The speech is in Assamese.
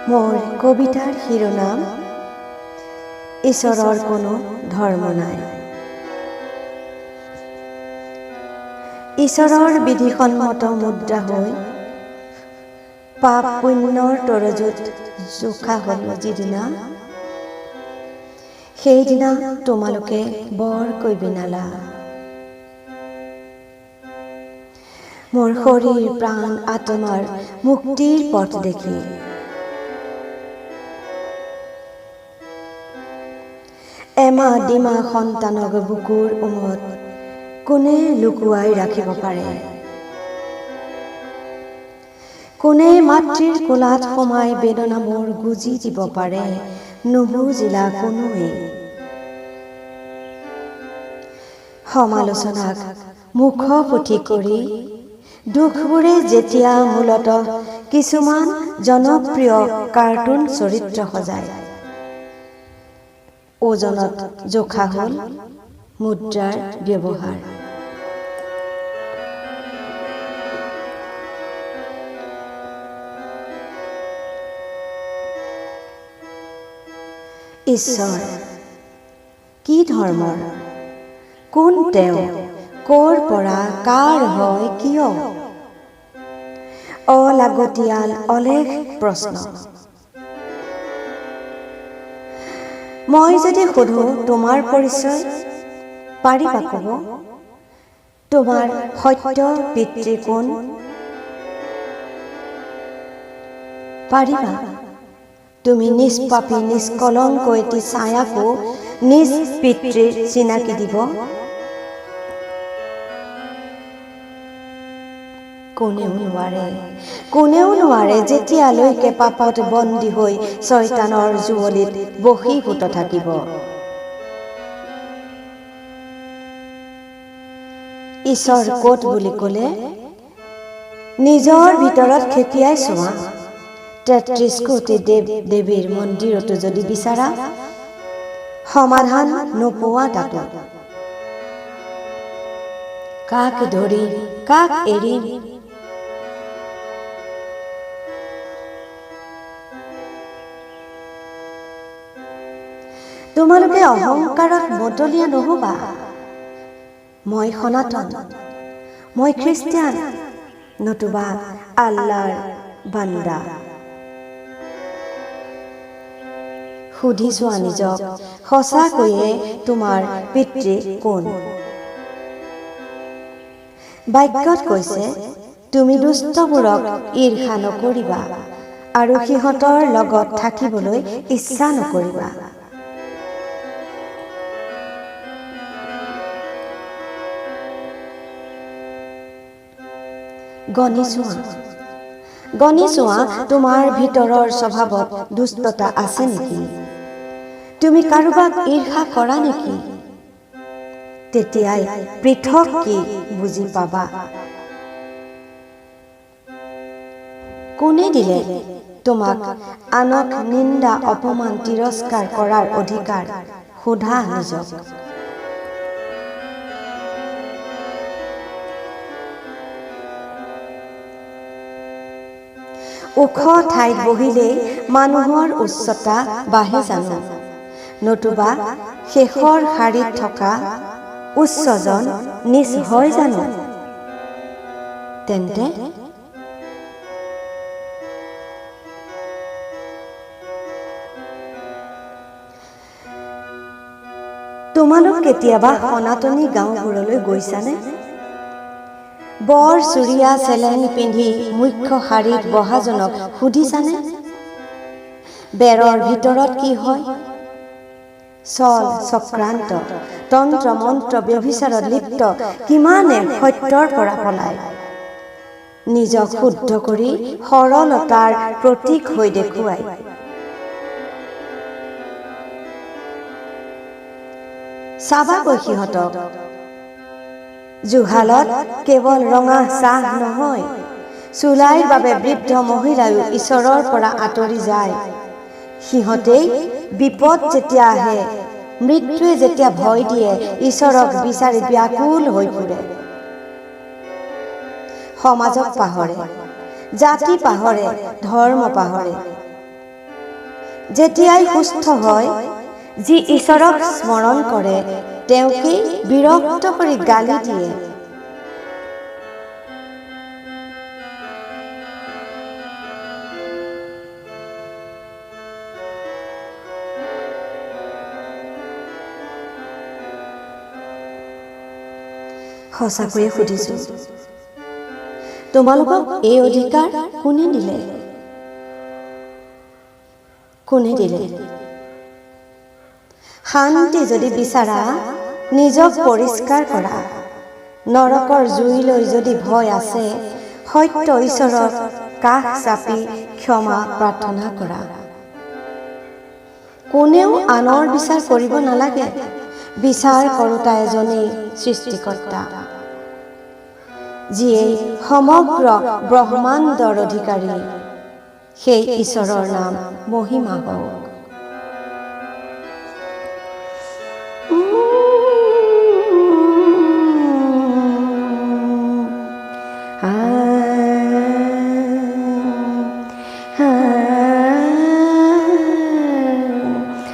মোৰ কবিতাৰ শিৰোনাম ঈশ্বৰৰ কোনো ধৰ্ম নাই। ঈশ্বৰৰ বিধিসন্মত মুদ্ৰা হৈ পাপ পুণ্যৰ তৰজুত জোখা হ'ল যিদিনা, সেইদিনা তোমালোকে বৰকৈ বিনালা। মোৰ শৰীৰ প্ৰাণ আত্মাৰ মুক্তিৰ পথ দেখি। এমাহ দিমাহ সন্তানক বুকুৰ উমত কোনে লুকুৱাই ৰাখিব পাৰে? কোনে মাতৃৰ কোলাত সোমাই বেদনা মোৰ গুজি দিব পাৰে? নুবুজিলা কোনোৱে। সমালোচনাক মুখ পুথি কৰি দুখবোৰে যেতিয়া মূলতঃ কিছুমান জনপ্ৰিয় কাৰ্টুন চৰিত্ৰ সজায়, ওজনত জোখা হ'ল মুদ্ৰাৰ ব্যৱহাৰ। ঈশ্বৰ কি ধৰ্মৰ? কোন তেওঁ? ক'ৰ পৰা কাৰ হয় কিয়? অলাগতিয়াল অলেখ প্ৰশ্ন। মই যদি সোধো তোমাৰ পৰিচয়, পাৰিবা ক'ব? তোমাৰ সত্য পিতৃ কোন? পাৰিবা? তুমি নিষ্পাপী নিষ্কলংক এটি ছায়াকো নিজ পিতৃৰ চিনাকি দিব? কোনেও নোৱাৰে যেতিয়ালৈকে পাপত বন্দী হৈ শয়তানৰ জুৱলিত বশীভূত থাকিব। ঈশ্বৰ ক'ত বুলি ক'লে নিজৰ ভিতৰত খেপিয়াই চোৱা। ৩৩ কোটি দেৱ দেৱীৰ মন্দিৰতো যদি বিচাৰা, সমাধান নোপোৱা তাতো। কাক ধৰিম কাক এৰিম? তোমালোকে অহংকাৰত মতলীয়া নহবা। মই সনাতন, মই খ্ৰীষ্টিয়ান, নতুবা আল্লাৰ বান্দা। সুধি চোৱা নিজক, সঁচাকৈয়ে তোমাৰ পিতৃ কোন? বাক্যত কৈছে, তুমি দুষ্টবোৰক ঈৰ্ষা নকৰিবা আৰু সিহঁতৰ লগত থাকিবলৈ ইচ্ছা নকৰিবা। গণি চোৱা তোমাৰ ভিতৰৰ স্বভাৱত দুষ্টতা আছে নেকি? তুমি কাৰোবাক ঈৰ্ষা কৰা নেকি? তেতিয়াই পৃথক কি বুজি পাবা। কোনে দিলে তোমাক আনক নিন্দা অপমান তিৰস্কাৰ কৰাৰ অধিকাৰ? সোধা নিজক। ওখ ঠাইত বহিলেই মানুহৰ উচ্চতা বাঢ়ে জানো? নতুবা শেষৰ শাৰীত থকা উচ্চজন নিচ হয় জানো? তেন্তে তোমালোক কেতিয়াবা সনাতনী গাঁওবোৰলৈ গৈছানে? বৰ চুৰিয়া চেলেং পিন্ধি মুখ্য শাৰীত বহাজনক সুধিছানে? বেৰৰ ভিতৰত কি হয়? ছল চক্ৰান্ত, তন্ত্ৰ মন্ত্ৰ ব্যভিচাৰত লিপ্ত কিমানে সত্যৰ পৰা পলায়। নিজক শুদ্ধ কৰি সৰলতাৰ প্ৰতীক হৈ দেখুৱায়। চাবাগৈ সিহঁতক। জুহালত কেৱল ৰঙা চাহ নহয়, চুলাইৰ বাবে বৃদ্ধ মহিলায়ো ঈশ্বৰৰ পৰা আঁতৰি যায়। সিহঁতেই বিপদ যেতিয়া আহে, মৃত্যুৱে যেতিয়া ভয় দিয়ে, ঈশ্বৰক বিচাৰি ব্যাকুল হৈ ফুৰে। সমাজক পাহৰে, জাতি পাহৰে, ধৰ্ম পাহৰে। যেতিয়াই সুস্থ হয়, যি ঈশ্বৰক স্মৰণ কৰে তেওঁকেই বিৰক্ত কৰি গালি দিয়ে। সঁচাকৈয়ে সুধিছো, তোমালোকক এই অধিকাৰ কোনে দিলে? কোনে দিলে? শান্তি যদি বিচাৰা, নিজক পৰিষ্কাৰ কৰা। নৰকৰ জুইলৈ যদি ভয় আছে, সত্য ঈশ্বৰৰ কাষ চাপি ক্ষমা প্ৰাৰ্থনা কৰা। কোনেও আনৰ বিচাৰ কৰিব নালাগে। বিচাৰ কৰোতা এজনেই সৃষ্টিকৰ্তা, যিয়ে সমগ্ৰ ব্ৰহ্মাণ্ডৰ অধিকাৰী। সেই ঈশ্বৰৰ নাম মহিমা হওক।